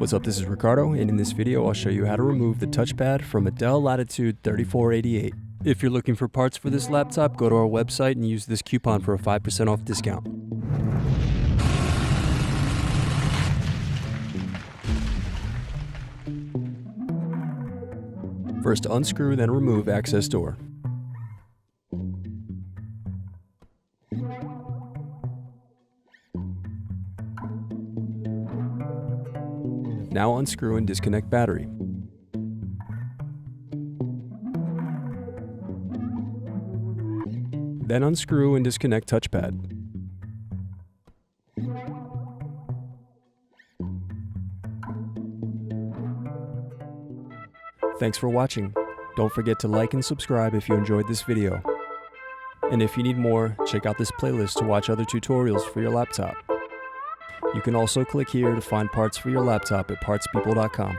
What's up, this is Ricardo, and in this video I'll show you how to remove the touchpad from a Dell Latitude 3488. If you're looking for parts for this laptop, go to our website and use this coupon for a 5% off discount. First unscrew, then remove access door. Now unscrew and disconnect battery. Then unscrew and disconnect touchpad. Thanks for watching. Don't forget to like and subscribe if you enjoyed this video. And if you need more, check out this playlist to watch other tutorials for your laptop. You can also click here to find parts for your laptop at partspeople.com.